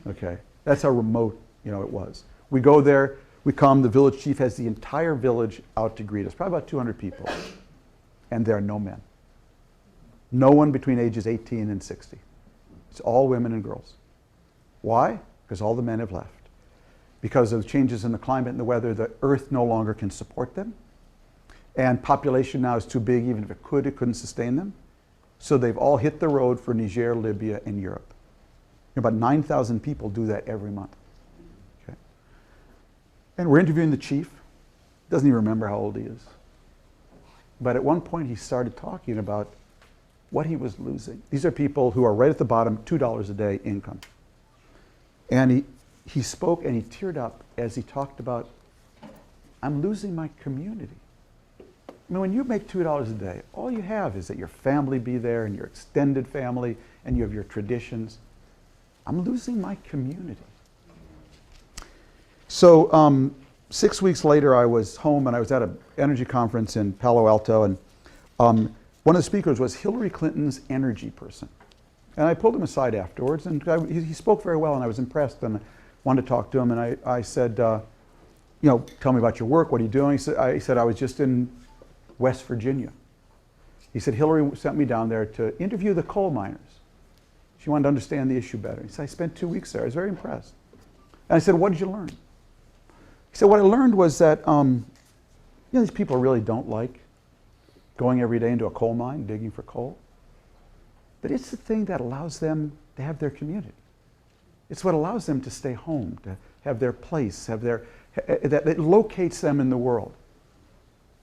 B: Okay, that's how remote it was. We go there. We come, the village chief has the entire village out to greet us, probably about 200 people, and there are no men. No one between ages 18 and 60. It's all women and girls. Why? Because all the men have left. Because of changes in the climate and the weather, the earth no longer can support them, and population now is too big, even if it couldn't sustain them. So they've all hit the road for Niger, Libya, and Europe. About 9,000 people do that every month. And we're interviewing the chief. Doesn't even remember how old he is. But at one point he started talking about what he was losing. These are people who are right at the bottom, $2 a day income. And he spoke and he teared up as he talked about, I'm losing my community. I mean, when you make $2 a day, all you have is that your family be there and your extended family and you have your traditions. I'm losing my community. So 6 weeks later, I was home and I was at an energy conference in Palo Alto, and one of the speakers was Hillary Clinton's energy person. And I pulled him aside afterwards, and he spoke very well, and I was impressed and wanted to talk to him. And I said, tell me about your work. What are you doing? He said, I was just in West Virginia. He said, Hillary sent me down there to interview the coal miners. She wanted to understand the issue better. He said, I spent 2 weeks there. I was very impressed. And I said, what did you learn? He said, what I learned was that these people really don't like going every day into a coal mine, digging for coal. but it's the thing that allows them to have their community. It's what allows them to stay home, to have their place, that it locates them in the world.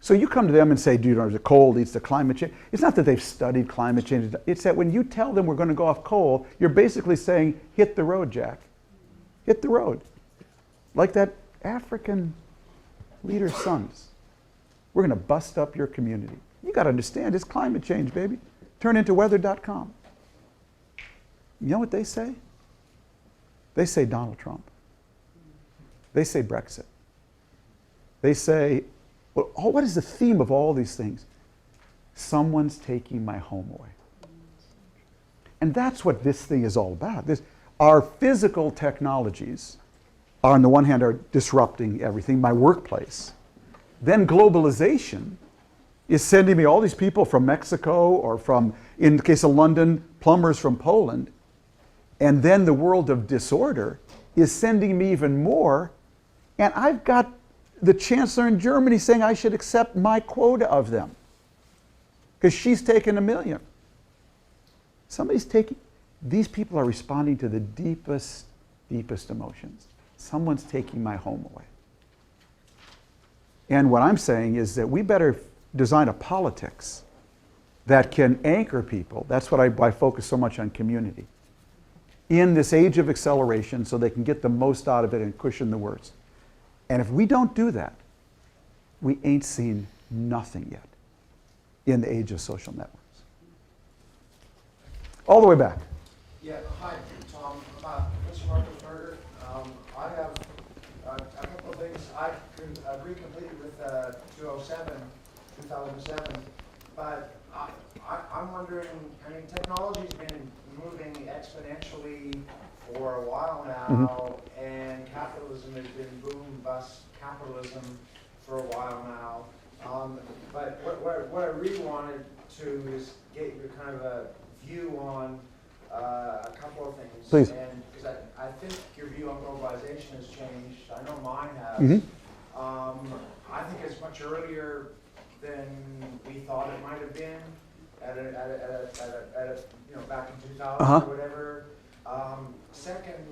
B: So you come to them and say, dude, the coal leads to climate change. It's not that they've studied climate change. It's that when you tell them we're going to go off coal, you're basically saying, hit the road, Jack. Hit the road. Like that African leader's sons. We're going to bust up your community. You got to understand, it's climate change, baby. Turn into weather.com. You know what they say? They say Donald Trump. They say Brexit. They say, well, what is the theme of all these things? Someone's taking my home away. And that's what this thing is all about. Our physical technologies are, on the one hand, are disrupting everything, my workplace. Then globalization is sending me all these people from Mexico or from, in the case of London, plumbers from Poland. And then the world of disorder is sending me even more. And I've got the chancellor in Germany saying I should accept my quota of them because she's taken 1 million. These people are responding to the deepest, deepest emotions. Someone's taking my home away. And what I'm saying is that we better design a politics that can anchor people. That's what I focus so much on community. In this age of acceleration so they can get the most out of it and cushion the worst. And if we don't do that, we ain't seen nothing yet in the age of social networks. All the way back.
D: Yeah, hi, Tom. Mr. Marcusberger. I have a couple of things. I agree completely with 2007, but I'm wondering, I mean, technology's been moving exponentially for a while now, and capitalism has been boom-bust capitalism for a while now. But what I really wanted to is get your kind of a view on a couple of things.
B: Please.
D: And because I think your view on globalization has changed. I know mine has. I think it's much earlier than we thought it might have been back in 2000 or whatever. Second,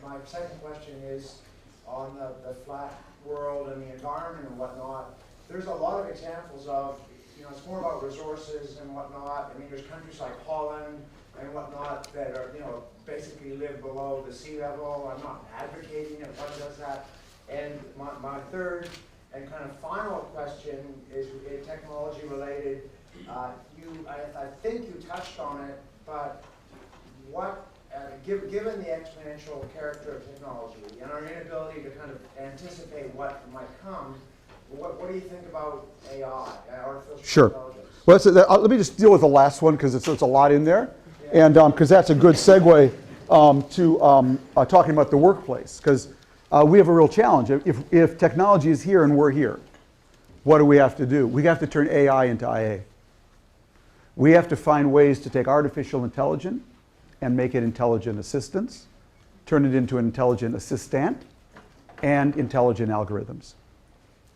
D: my second question is on the flat world and the environment and whatnot. There's a lot of examples of, it's more about resources and whatnot. I mean, there's countries like Holland and whatnot that are, basically live below the sea level. I'm not advocating that one does that. And my third and kind of final question is technology related. I think you touched on it, but what, given the exponential character of technology and our inability to kind of anticipate what might come, what do you think about AI, artificial intelligence?
B: Well, let me just deal with the last one because it's a lot in there, and because that's a good segue to talking about the workplace. Because we have a real challenge. If technology is here and we're here, what do we have to do? We have to turn AI into IA. We have to find ways to take artificial intelligence and make it intelligent assistance, turn it into an intelligent assistant, and intelligent algorithms.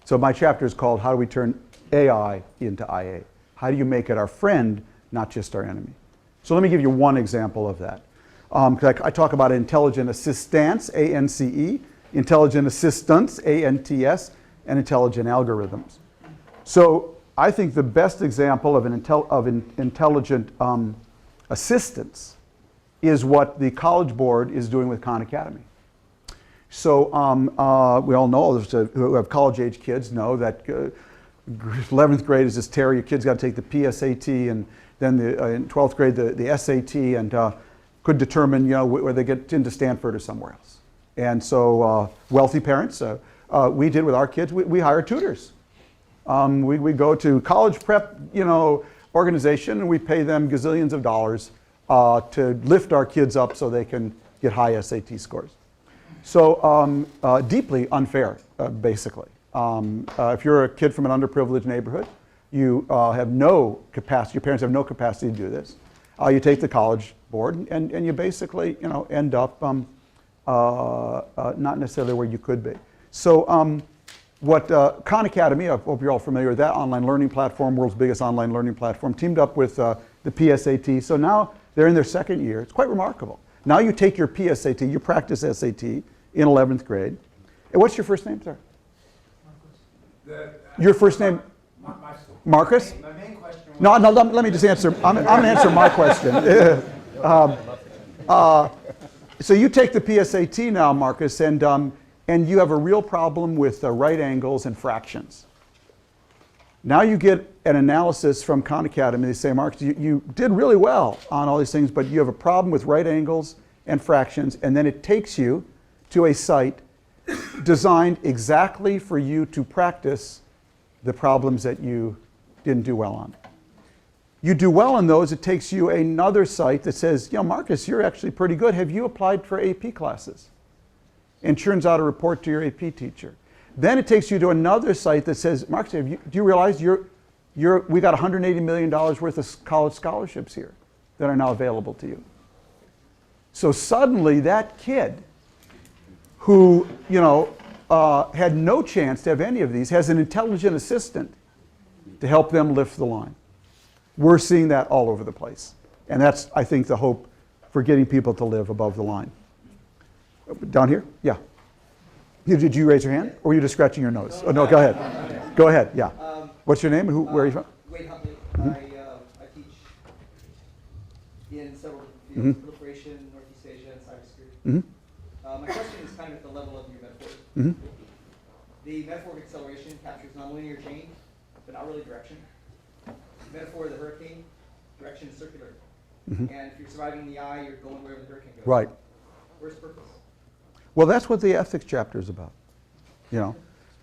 B: So my chapter is called How Do We Turn AI into IA? How do you make it our friend, not just our enemy? So let me give you one example of that. I talk about intelligent assistance, ANCE, intelligent assistance, ANTS, and intelligent algorithms. So I think the best example of intelligent assistance is what the College Board is doing with Khan Academy. So we all know, who have college-age kids know that 11th grade is this terror. Your kid's got to take the PSAT, and then in 12th grade the SAT, and could determine where they get into Stanford or somewhere else. And so wealthy parents, we did with our kids, we hire tutors. We go to college prep, organization, and we pay them gazillions of dollars to lift our kids up so they can get high SAT scores. So deeply unfair, basically. If you're a kid from an underprivileged neighborhood, you have no capacity, your parents have no capacity to do this. You take the College Board and you basically, end up not necessarily where you could be. So what Khan Academy, I hope you're all familiar with that online learning platform, world's biggest online learning platform, teamed up with the PSAT. So now they're in their second year. It's quite remarkable. Now you take your PSAT, you practice SAT in 11th grade. And what's your first name, sir? Your first name? Marcus?
D: My main question was...
B: No, let me just answer. I'm going to answer my question. So you take the PSAT now, Marcus, and you have a real problem with right angles and fractions. Now you get an analysis from Khan Academy. They say, Marcus, you did really well on all these things, but you have a problem with right angles and fractions, and then it takes you to a site designed exactly for you to practice the problems that you didn't do well on. You do well on those, it takes you another site that says, Marcus, you're actually pretty good. Have you applied for AP classes? And churns out a report to your AP teacher. Then it takes you to another site that says, Marcus, do you realize we got $180 million worth of college scholarships here that are now available to you? So suddenly that kid who, had no chance to have any of these has an intelligent assistant to help them lift the line. We're seeing that all over the place. And that's, I think, the hope for getting people to live above the line. Down here? Yeah. Did you raise your hand? Or were you just scratching your nose? Oh, no, go ahead. Go ahead, yeah. What's your name? Where are you from?
E: Wade Huntley. I teach in several fields, proliferation, Northeast Asia, and cybersecurity. My question is kind of at the level of your metaphor. The metaphoric acceleration captures nonlinear change, but not really direction. The metaphor of the hurricane, direction is circular. And if you're surviving the eye, you're going wherever the hurricane goes.
B: Right.
E: Where's purpose?
B: Well, that's what the ethics chapter is about.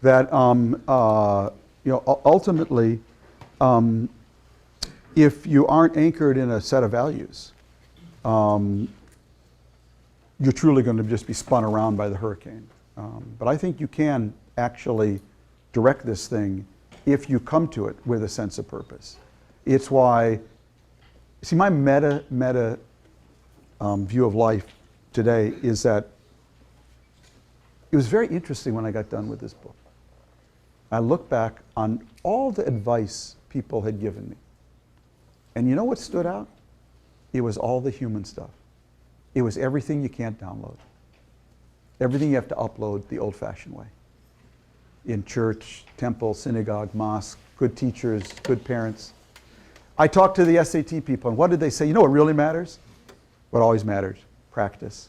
B: That ultimately, if you aren't anchored in a set of values, you're truly going to just be spun around by the hurricane. But I think you can actually direct this thing if you come to it with a sense of purpose. It's why, see, my meta view of life today is that it was very interesting when I got done with this book. I look back on all the advice people had given me. And you know what stood out? It was all the human stuff. It was everything you can't download. Everything you have to upload the old-fashioned way. In church, temple, synagogue, mosque, good teachers, good parents. I talked to the SAT people, and what did they say? You know what really matters? What always matters? Practice.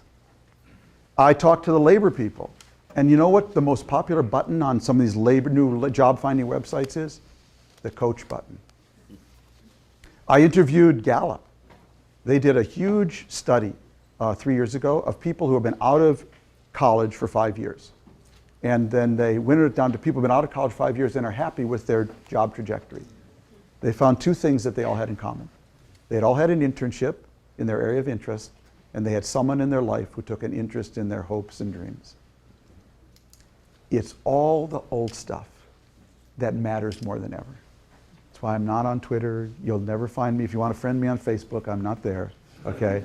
B: I talked to the labor people, and you know what the most popular button on some of these new job-finding websites is? The coach button. I interviewed Gallup. They did a huge study 3 years ago of people who have been out of college for 5 years. And then they wintered it down to people who have been out of college 5 years and are happy with their job trajectory. They found two things that they all had in common. They had all had an internship in their area of interest, and they had someone in their life who took an interest in their hopes and dreams. It's all the old stuff that matters more than ever. That's why I'm not on Twitter. You'll never find me. If you want to friend me on Facebook, I'm not there. Okay?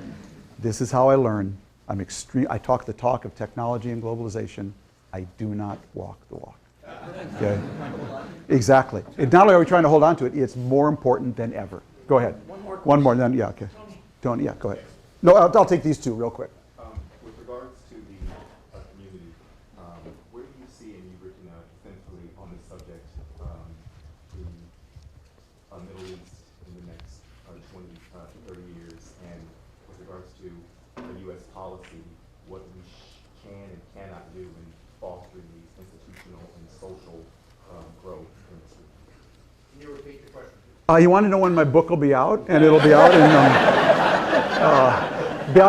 B: This is how I learn. I talk the talk of technology and globalization. I do not walk the walk. Okay? Exactly. Not only are we trying to hold on to it, it's more important than ever. Go ahead. One more, then, yeah, okay. Tony, yeah, go ahead. No, I'll take these two real quick.
F: With regards to the community, where do you see, and you've written extensively on this subject, the Middle East in the next 20 to 30 years, and with regards to U.S. policy, what we can and cannot do in fostering these institutional and social growth?
D: Can you repeat the question?
B: You want to know when my book will be out? And it'll be out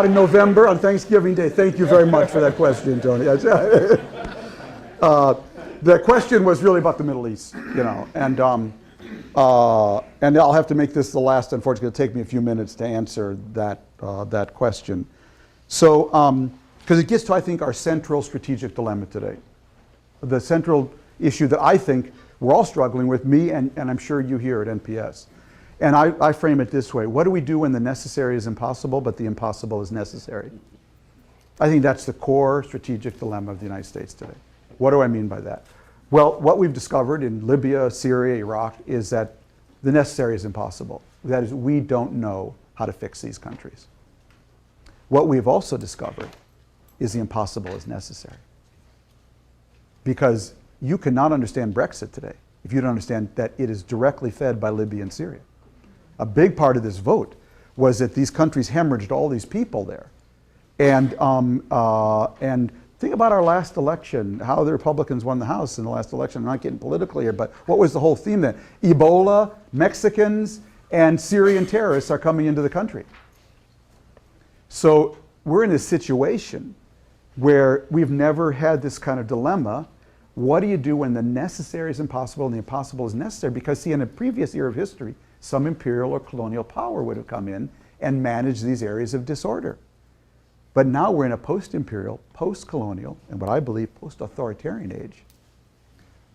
B: in November on Thanksgiving Day. Thank you very much for that question, Tony. The question was really about the Middle East, and I'll have to make this the last. Unfortunately, it'll take me a few minutes to answer that question. So, because it gets to, I think, our central strategic dilemma today. The central issue that I think we're all struggling with, me and I'm sure you here at NPS. And I frame it this way: what do we do when the necessary is impossible, but the impossible is necessary? I think that's the core strategic dilemma of the United States today. What do I mean by that? Well, what we've discovered in Libya, Syria, Iraq is that the necessary is impossible. That is, we don't know how to fix these countries. What we've also discovered is the impossible is necessary. Because you cannot understand Brexit today if you don't understand that it is directly fed by Libya and Syria. A big part of this vote was that these countries hemorrhaged all these people there. And think about our last election, how the Republicans won the House in the last election. I'm not getting political here, but what was the whole theme then? Ebola, Mexicans, and Syrian terrorists are coming into the country. So we're in a situation where we've never had this kind of dilemma. What do you do when the necessary is impossible and the impossible is necessary? Because see, in a previous era of history, some imperial or colonial power would have come in and managed these areas of disorder. But now we're in a post-imperial, post-colonial, and what I believe post-authoritarian age,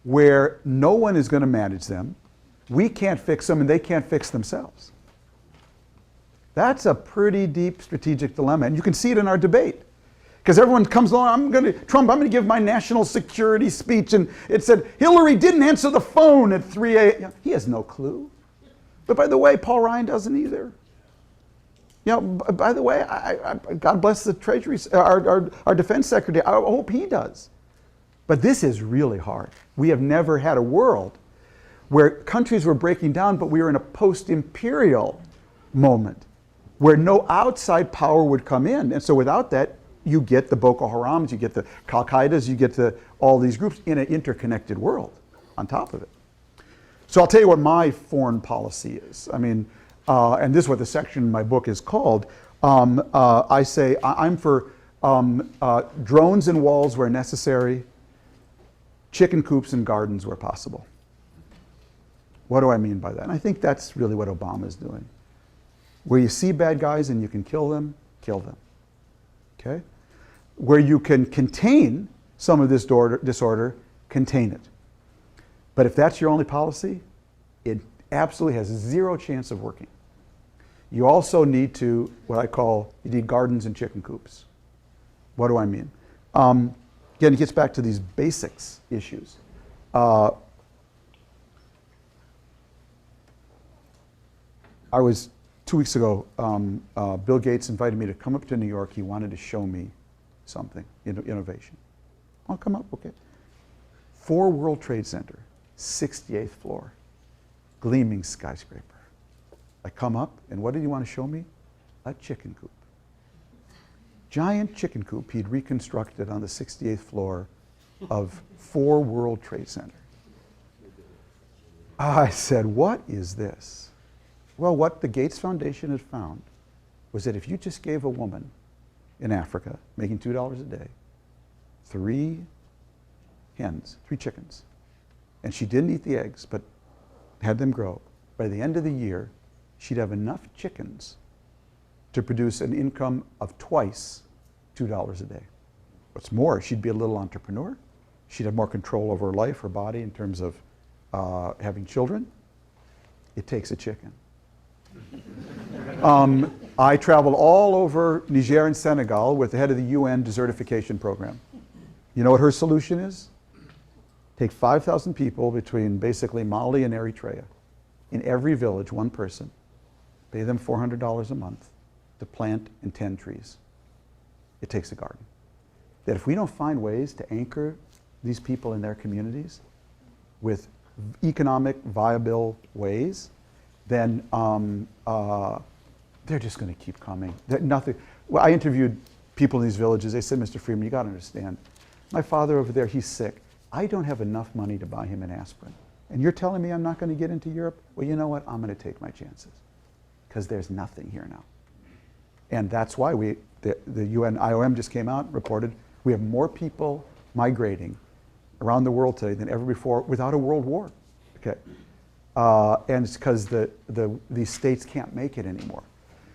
B: where no one is going to manage them. We can't fix them and they can't fix themselves. That's a pretty deep strategic dilemma, and you can see it in our debate. Because everyone comes along, Trump, I'm going to give my national security speech, and it said, Hillary didn't answer the phone at 3 a.m. He has no clue. But by the way, Paul Ryan doesn't either. You know, by the way, God bless the Treasury, our Defense Secretary. I hope he does. But this is really hard. We have never had a world where countries were breaking down, but we were in a post-imperial moment where no outside power would come in. And so without that, you get the Boko Harams, you get the Al-Qaedas, you get all these groups in an interconnected world on top of it. So I'll tell you what my foreign policy is. I mean, and this is what the section in my book is called. I say I'm for drones and walls where necessary, chicken coops and gardens where possible. What do I mean by that? And I think that's really what Obama is doing. Where you see bad guys and you can kill them, kill them. Okay? Where you can contain some of this disorder, contain it. But if that's your only policy, it absolutely has zero chance of working. You also need to, what I call, you need gardens and chicken coops. What do I mean? Again, it gets back to these basics issues. I was 2 weeks ago, Bill Gates invited me to come up to New York. He wanted to show me something, innovation. I'll come up, okay. 4 World Trade Center, 68th floor, gleaming skyscraper. I come up, and what did he want to show me? A chicken coop. Giant chicken coop he'd reconstructed on the 68th floor of 4 World Trade Center. I said, what is this? Well, what the Gates Foundation had found was that if you just gave a woman in Africa, making $2 a day, 3 hens, 3 chickens, and she didn't eat the eggs, but had them grow, by the end of the year, she'd have enough chickens to produce an income of twice $2 a day. What's more, she'd be a little entrepreneur. She'd have more control over her life, her body, in terms of having children. It takes a chicken. I traveled all over Niger and Senegal with the head of the UN desertification program. You know what her solution is? Take 5,000 people between basically Mali and Eritrea. In every village, one person. Pay them $400 a month to plant and tend trees. It takes a garden. That if we don't find ways to anchor these people in their communities with economic, viable ways, then they're just going to keep coming. Well, I interviewed people in these villages. They said, Mr. Friedman, you got to understand, my father over there, he's sick. I don't have enough money to buy him an aspirin. And you're telling me I'm not going to get into Europe? Well, you know what? I'm going to take my chances because there's nothing here now. And that's why the UN IOM just came out and reported we have more people migrating around the world today than ever before without a world war. Okay. And it's because these states can't make it anymore.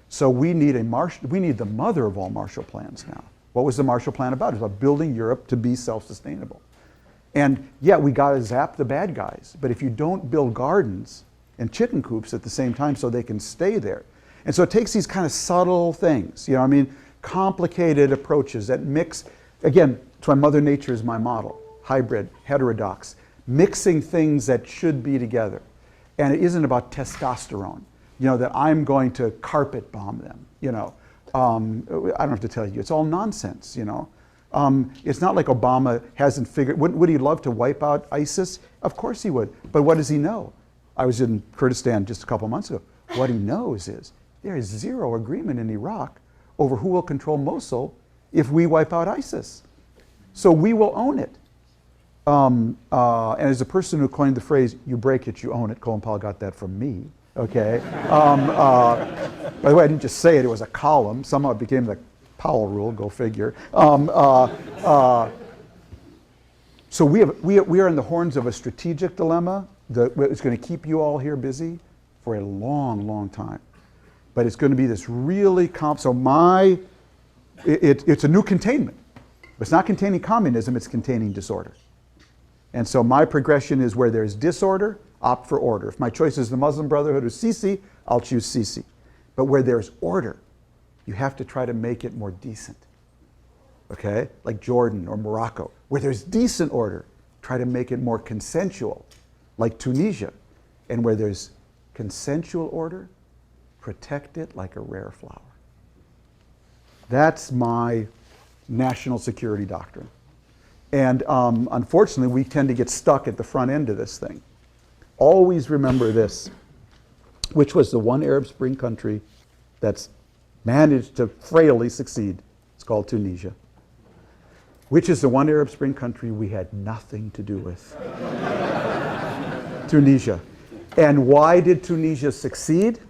B: So we need the mother of all Marshall Plans now. What was the Marshall Plan about? It was about building Europe to be self-sustainable. And yeah, we got to zap the bad guys. But if you don't build gardens and chicken coops at the same time so they can stay there. And so it takes these kind of subtle things, you know what I mean? Complicated approaches that mix, again, that's why Mother Nature is my model. Hybrid, heterodox, mixing things that should be together. And it isn't about testosterone. that I'm going to carpet bomb them, I don't have to tell you, it's all nonsense, It's not like Obama hasn't figured, would he love to wipe out ISIS? Of course he would, but what does he know? I was in Kurdistan just a couple months ago. What he knows is there is zero agreement in Iraq over who will control Mosul if we wipe out ISIS. So we will own it. And as a person who coined the phrase, you break it, you own it, Colin Powell got that from me, okay? By the way, I didn't just say it, it was a column. Somehow it became the Powell rule, go figure. So we are in the horns of a strategic dilemma that is going to keep you all here busy for a long, long time. But it's going to be this really it's a new containment. It's not containing communism, it's containing disorder. And so my progression is where there's disorder, opt for order. If my choice is the Muslim Brotherhood or Sisi, I'll choose Sisi. But where there's order, you have to try to make it more decent. Okay? Like Jordan or Morocco. Where there's decent order, try to make it more consensual, like Tunisia. And where there's consensual order, protect it like a rare flower. That's my national security doctrine. And unfortunately, we tend to get stuck at the front end of this thing. Always remember this, which was the one Arab Spring country that's managed to frailly succeed. It's called Tunisia. Which is the one Arab Spring country we had nothing to do with. Tunisia. And why did Tunisia succeed?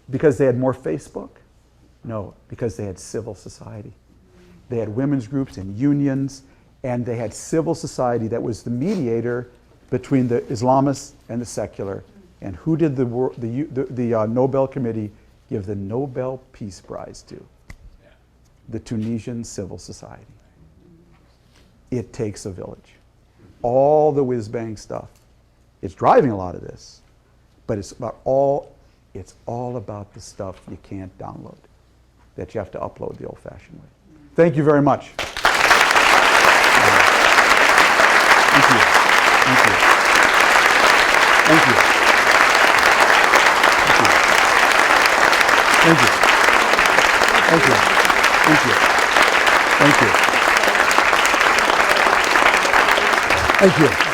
B: Because they had more Facebook? No, because they had civil society. They had women's groups and unions, and they had civil society that was the mediator between the Islamists and the secular. And who did the Nobel Committee give the Nobel Peace Prize to? The Tunisian civil society. It takes a village. All the whiz-bang stuff. It's driving a lot of this, but it's all about the stuff you can't download, that you have to upload the old-fashioned way. Thank you very much. Thank you. Thank you. Thank you. Thank you. Thank you. Thank you. Thank you. Thank you. Thank you.